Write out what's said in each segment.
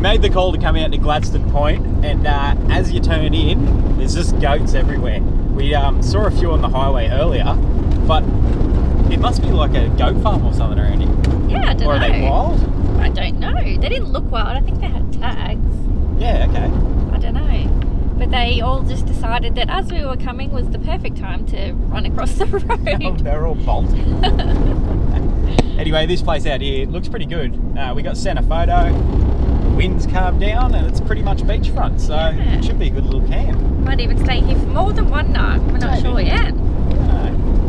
made the call to come out to Gladstone Point, and as you turn in, there's just goats everywhere. We saw a few on the highway earlier, but it must be like a goat farm or something around here. Yeah, I don't know. Or are they wild? I don't know. They didn't look wild. I think they had tags. Yeah, okay. I don't know. But they all just decided that as we were coming was the perfect time to run across the road. Oh, they're all bolting. Anyway, this place out here looks pretty good. We got sent a photo, the wind's calmed down, and it's pretty much beachfront, so it should be a good little camp. Might even stay here for more than one night. We're not sure yet. No.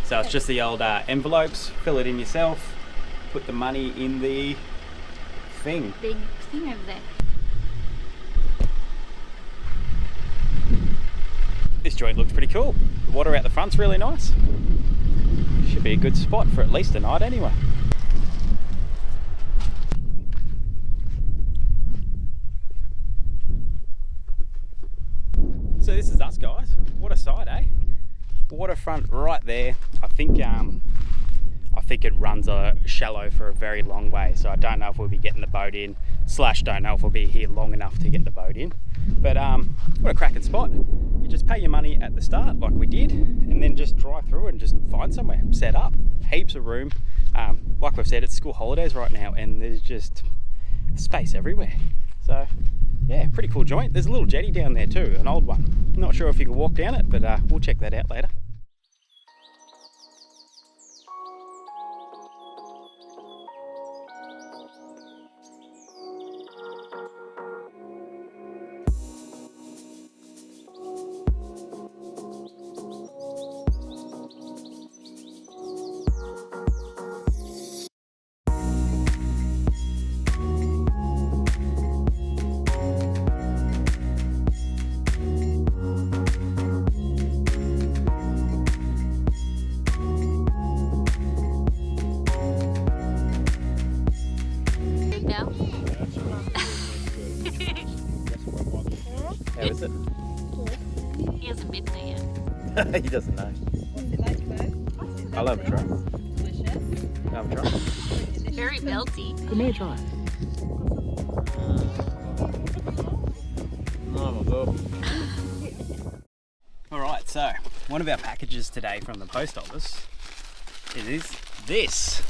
So it's just the old envelopes, fill it in yourself, put the money in the thing. Big thing over there. This joint looks pretty cool. The water out the front's really nice. Should be a good spot for at least a night anyway. So this is us, guys. What a sight, eh? Waterfront right there. I think it runs shallow for a very long way, so I don't know if we'll be getting the boat in, / don't know if we'll be here long enough to get the boat in. But what a cracking spot. You just pay your money at the start like we did, and then just drive through and just find somewhere, set up. Heaps of room. Like we've said, it's school holidays right now, and there's just space everywhere. So yeah, pretty cool joint. There's a little jetty down there too, an old one. Not sure if you can walk down it, but we'll check that out later. How is it? He hasn't been there yet. He doesn't know. What's it like to go? I'll have a try. Delicious. I'll have a try. Very melty. Give me a try. Oh my god. Alright, so one of our packages today from the post office is this.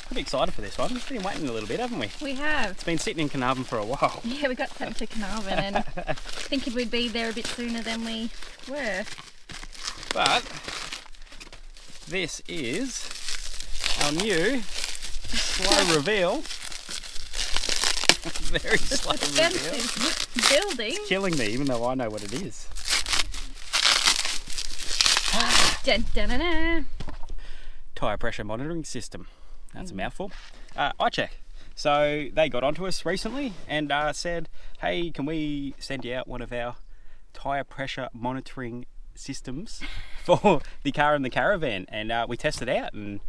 Pretty excited for this one. We've been waiting a little bit, haven't we? We have. It's been sitting in Carnarvon for a while. Yeah, we got sent to Carnarvon and thinking we'd be there a bit sooner than we were. But this is our new slow reveal. Very slow reveal. Expensive building. It's killing me, even though I know what it is. Dun, dun, dun, dun. Tyre pressure monitoring system. That's a mouthful. iCheck. So they got onto us recently and said, hey, can we send you out one of our tyre pressure monitoring systems for the car and the caravan? And we tested it out, and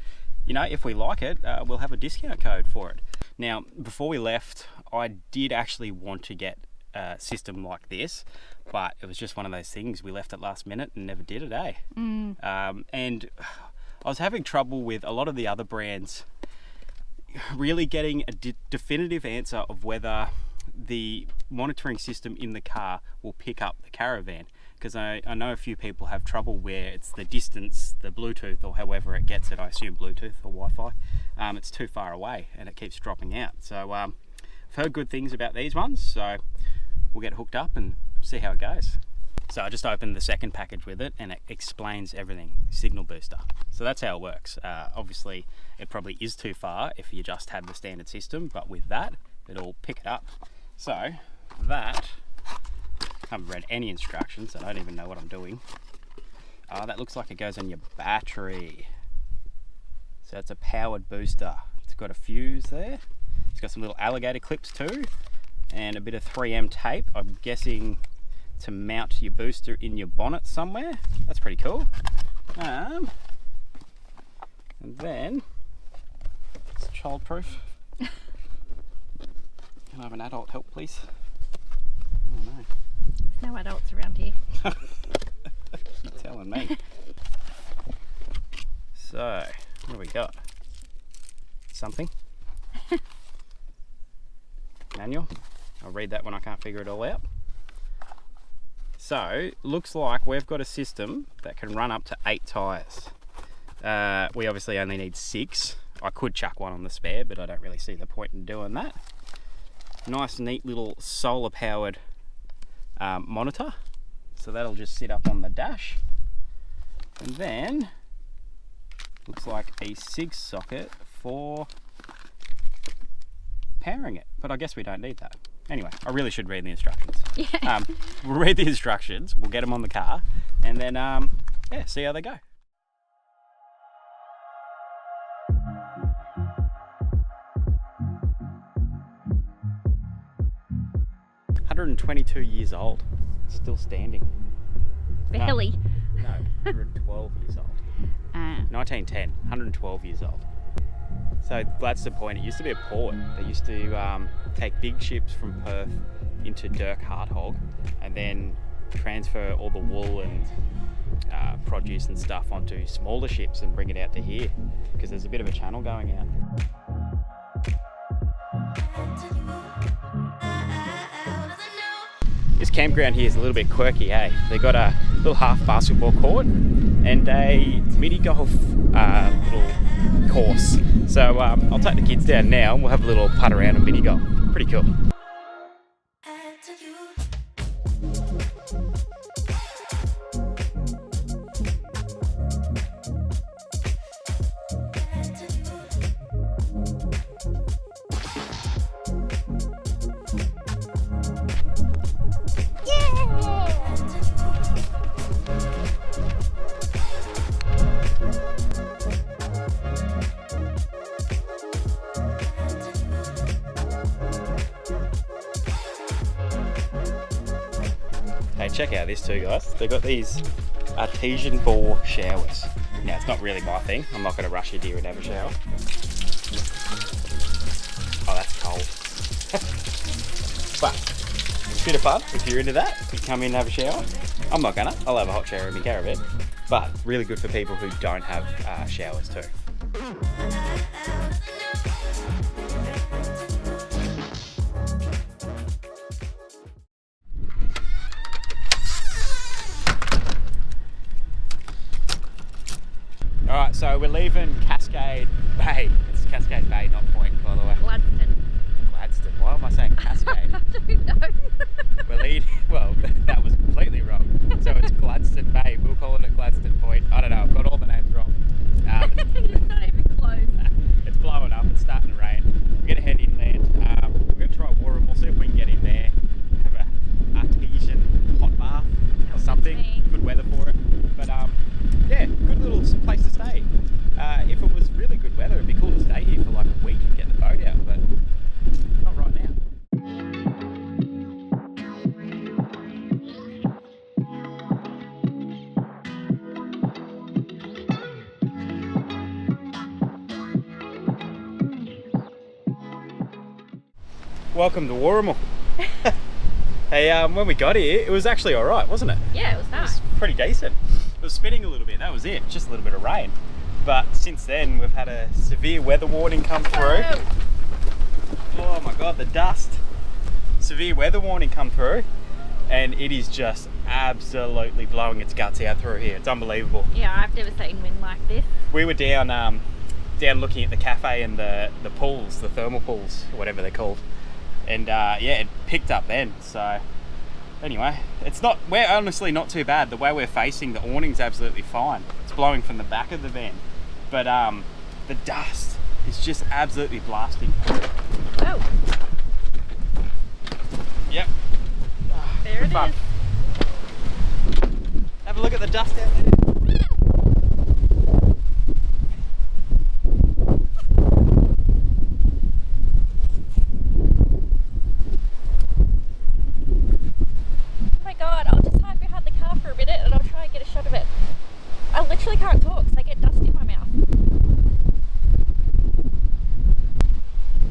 you know, if we like it, we'll have a discount code for it. Now, before we left, I did actually want to get a system like this, but it was just one of those things. We left at last minute and never did it, eh? And I was having trouble with a lot of the other brands really getting a definitive answer of whether the monitoring system in the car will pick up the caravan, because I know a few people have trouble where it's the distance, the Bluetooth or however it gets it, I assume Bluetooth or Wi-Fi, it's too far away and it keeps dropping out. So I've heard good things about these ones, so we'll get hooked up and see how it goes. So I just opened the second package with it and it explains everything. Signal booster. So that's how it works. Obviously it probably is too far if you just had the standard system, but with that it'll pick it up. So that, I haven't read any instructions, I don't even know what I'm doing. That looks like it goes on your battery. So it's a powered booster. It's got a fuse there. It's got some little alligator clips too and a bit of 3M tape. I'm guessing to mount your booster in your bonnet somewhere. That's pretty cool. And then it's childproof. Can I have an adult help, please? Oh no. There's no adults around here. You're telling me. So, what do we got? Something? Manual. I'll read that when I can't figure it all out. So, looks like we've got a system that can run up to 8 tyres. We obviously only need 6. I could chuck one on the spare, but I don't really see the point in doing that. Nice, neat little solar powered monitor. So that'll just sit up on the dash. And then, looks like a SIG socket for powering it. But I guess we don't need that. Anyway, I really should read the instructions. Yeah. We'll read the instructions, we'll get them on the car, and then, yeah, see how they go. $122 old, still standing. Barely. No, 112 years old. 1910, 112 years old. So Gladstone Point, it used to be a port. They used to take big ships from Perth into Dirk Harthog and then transfer all the wool and produce and stuff onto smaller ships and bring it out to here because there's a bit of a channel going out. This campground here is a little bit quirky, hey? They got a little half basketball court and a mini golf little course. So I'll take the kids down now and we'll have a little putt around on mini golf. Pretty cool. Hey, check out this too, guys. They've got these Artesian bore showers. Now, it's not really my thing. I'm not going to rush you here and have a shower. Oh, that's cold. But it's a bit of fun if you're into that. You come in and have a shower. I'm not gonna. I'll have a hot shower in my caravan. But really good for people who don't have showers too. Alright, so we're leaving Cascade Bay. It's Cascade Bay, not Point, by the way. Gladstone. Gladstone. Why am I saying Cascade? I don't know. We're leading. Well, that was completely wrong. So it's Gladstone Bay. We'll call it Gladstone Point. I don't know. I've got all the names wrong. You're not even close. It's blowing up. It's starting to rain. We're going to head inland. We're going to try Wooramel. We'll see if we can get in there. Have a Artesian hot bath or something. Good weather for it. But yeah, good little place to stay. If it was really good weather, it'd be cool to stay here for like a week and get the boat out, but not right now. Welcome to Wooramel. Hey, when we got here, it was actually alright, wasn't it? Yeah, it was nice. It was pretty decent. It was spinning a little bit, that was it, just a little bit of rain. But since then, we've had a severe weather warning come through. Oh my god, the dust. Severe weather warning come through, and it is just absolutely blowing its guts out through here. It's unbelievable. Yeah, I've never seen wind like this. We were down looking at the cafe and the pools, the thermal pools, or whatever they're called. And yeah, it picked up then, so anyway, we're honestly not too bad. The way we're facing, the awning's absolutely fine. It's blowing from the back of the van, but the dust is just absolutely blasting through. Oh. Yep. There Good it fun. is. Have a look at the dust out there. God, I'll just hide behind the car for a minute and I'll try and get a shot of it. I literally can't talk because I get dust in my mouth.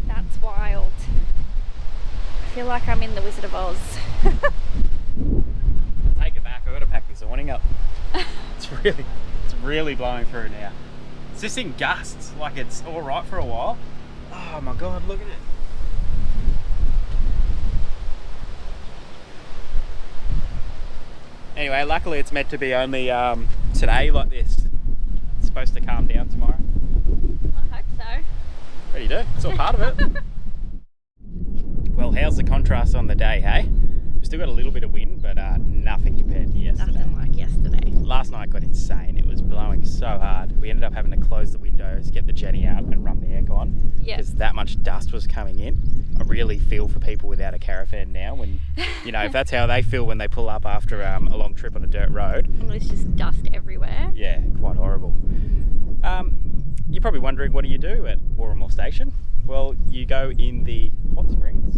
That's wild. I feel like I'm in the Wizard of Oz. Take it back, I've got to pack this awning up. It's really blowing through now. this thing gusts like it's all right for a while. Oh my God, look at it. Anyway, luckily it's meant to be only today like this. It's supposed to calm down tomorrow. I hope so. What do you do? It's all part of it. Well, how's the contrast on the day, hey? We've still got a little bit of wind, but nothing compared to yesterday. Nothing like yesterday. Last night got insane. It was blowing so hard. We ended up having to close the windows, get the Jenny out and run the aircon because that much dust was coming in. I really feel for people without a caravan now when, you know, if that's how they feel when they pull up after a long trip on a dirt road. And there's just dust everywhere. Yeah, quite horrible. You're probably wondering, what do you do at Wooramel Station? Well, you go in the hot springs.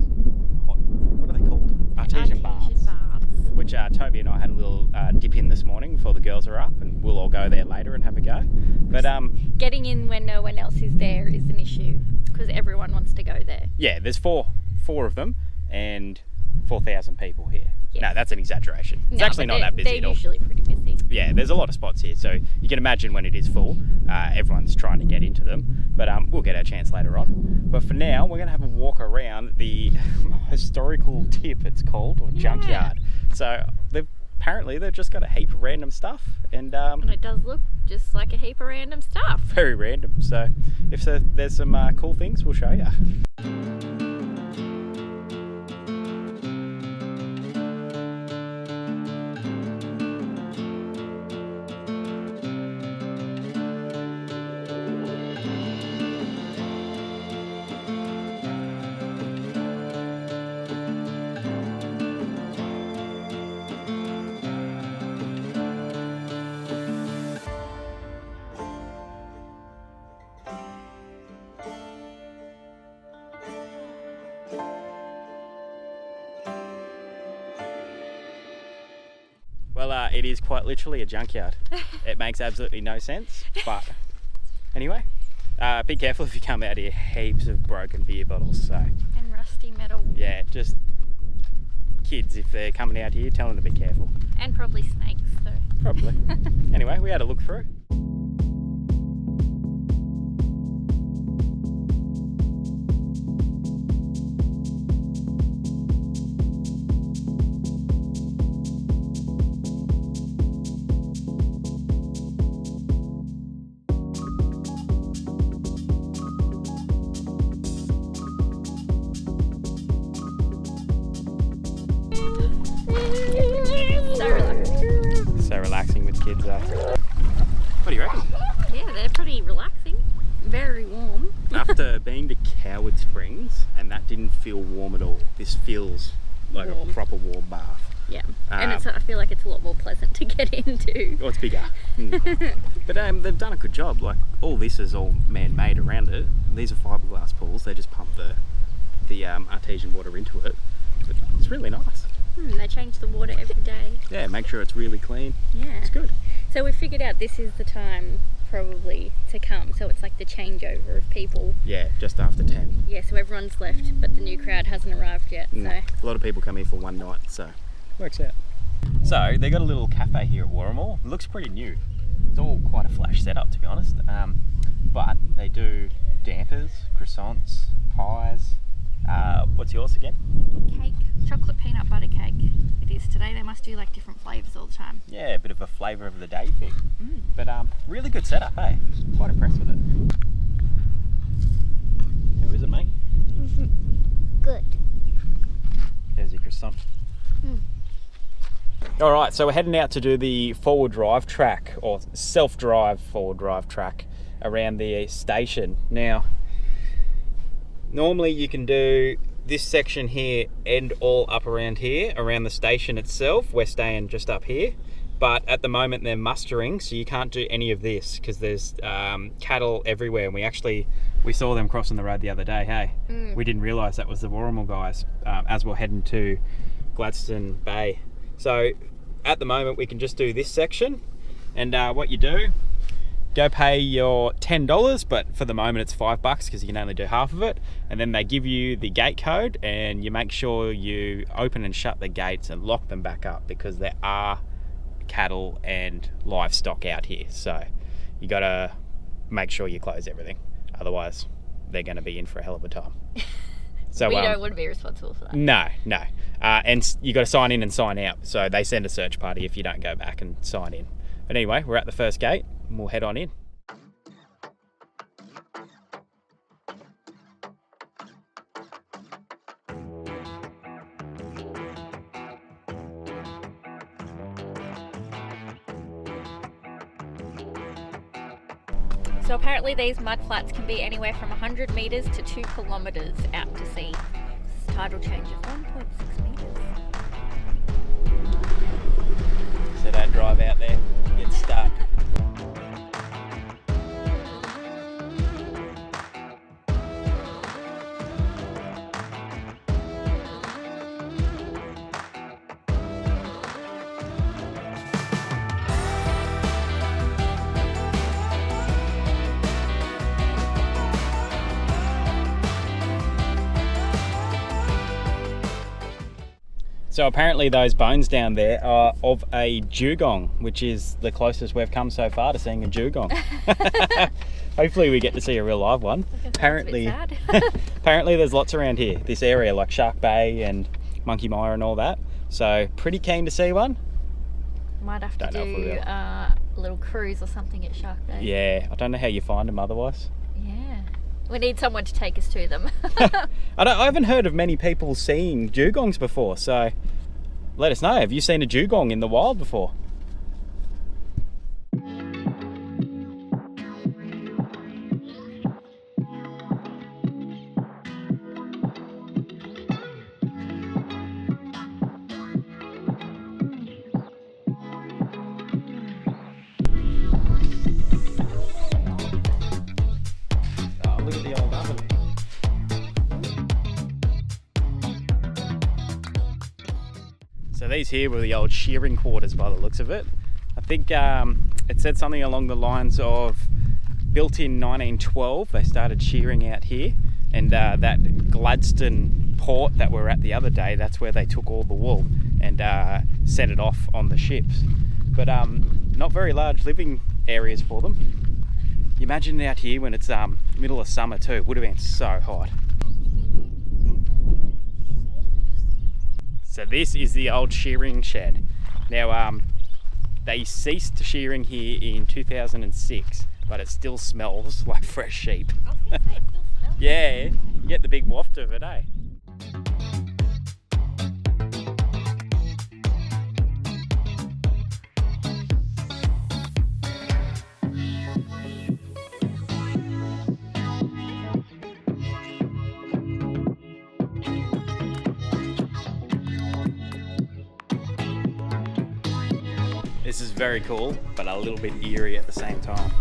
What are they called? Artesian baths. Which Toby and I had a little dip in this morning before the girls are up, and we'll all go there later and have a go. But getting in when no one else is there is an issue because everyone wants to go there. Yeah, there's four of them and 4,000 people here. Yes. No, that's an exaggeration. It's actually not that busy at all. They're usually pretty busy. Yeah, there's a lot of spots here, so you can imagine when it is full, everyone's trying to get into them. But we'll get our chance later on. But for now, we're going to have a walk around the historical tip, it's called, or junkyard. So apparently they've just got a heap of random stuff, and it does look just like a heap of random stuff. Very random. So if there's some cool things, we'll show you. Well, it is quite literally a junkyard. It makes absolutely no sense, but anyway, be careful if you come out here. Heaps of broken beer bottles, so. And rusty metal. Yeah, just kids, if they're coming out here, tell them to be careful. And probably snakes, though. Probably. Anyway, we had a look through. So relaxing with kids. What do you reckon? Yeah, they're pretty relaxing. Very warm. After being to Coward Springs, and that didn't feel warm at all. This feels like warm. a proper warm bath. Yeah, and I feel like it's a lot more pleasant to get into. Oh, it's bigger. But they've done a good job. Like, all this is all man-made around it. These are fiberglass pools. They just pump the artesian water into it. But it's really nice. They change the water every day. Yeah, make sure it's really clean. Yeah. It's good. So we figured out this is the time probably to come. So it's like the changeover of people. Yeah, just after 10. Yeah, so everyone's left, but the new crowd hasn't arrived yet. So A lot of people come here for one night, so works out. So they got a little cafe here at Wooramel. It looks pretty new. It's all quite a flash setup, to be honest. But they do dampers, croissants, pies. What's yours again? cake, chocolate peanut butter cake. It is today. They must do like different flavours all the time. Yeah, a bit of a flavour of the day thing. But really good setup, eh? Quite impressed with it. How is it, mate? Good. There's your croissant. All right, so we're heading out to do the forward drive track, or self-drive forward drive track around the station. Now, normally you can do this section here and all up around here, around the station itself. We're staying just up here, but at the moment they're mustering, so you can't do any of this because there's cattle everywhere, and we saw them crossing the road the other day, hey? We didn't realise that was the Wooramel guys as we're heading to Gladstone Bay. So at the moment we can just do this section, and what you do, go pay your $10, but for the moment it's $5 because you can only do half of it, and then they give you the gate code, and you make sure you open and shut the gates and lock them back up because there are cattle and livestock out here, so you gotta make sure you close everything. Otherwise, they're going to be in for a hell of a time. So We don't want to be responsible for that. No. And you got to sign in and sign out. So they send a search party if you don't go back and sign in. But anyway, we're at the first gate and we'll head on in. So apparently these mud flats can be anywhere from 100 metres to 2 kilometres out to sea. Tidal change of 1.6 metres. So don't drive out there, get stuck. So apparently those bones down there are of a dugong, which is the closest we've come so far to seeing a dugong. Hopefully we get to see a real live one. Apparently, apparently there's lots around here, this area, like Shark Bay and Monkey Mire and all that. So pretty keen to see one. Might have to do a little cruise or something at Shark Bay. Yeah, I don't know how you find them otherwise. Yeah. We need someone to take us to them. I haven't heard of many people seeing dugongs before, so let us know. Have you seen a dugong in the wild before? Look at the old oven. So these here were the old shearing quarters by the looks of it. I think it said something along the lines of built in 1912. They started shearing out here, and that Gladstone port that we're at the other day, that's where they took all the wool and sent it off on the ships. But not very large living areas for them. You imagine out here when it's middle of summer too, it would have been so hot. So this is the old shearing shed. Now they ceased shearing here in 2006, but it still smells like fresh sheep. I was going to say, it still smells. Yeah, you get the big waft of it, eh? This is very cool, but a little bit eerie at the same time.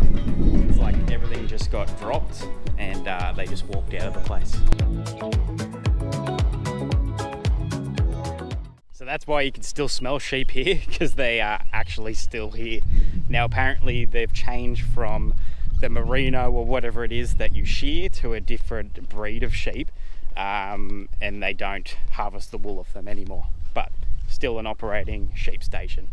It's like everything just got dropped and they just walked out of the place. So that's why you can still smell sheep here, because they are actually still here. Now apparently they've changed from the merino or whatever it is that you shear to a different breed of sheep, and they don't harvest the wool of them anymore, but still an operating sheep station.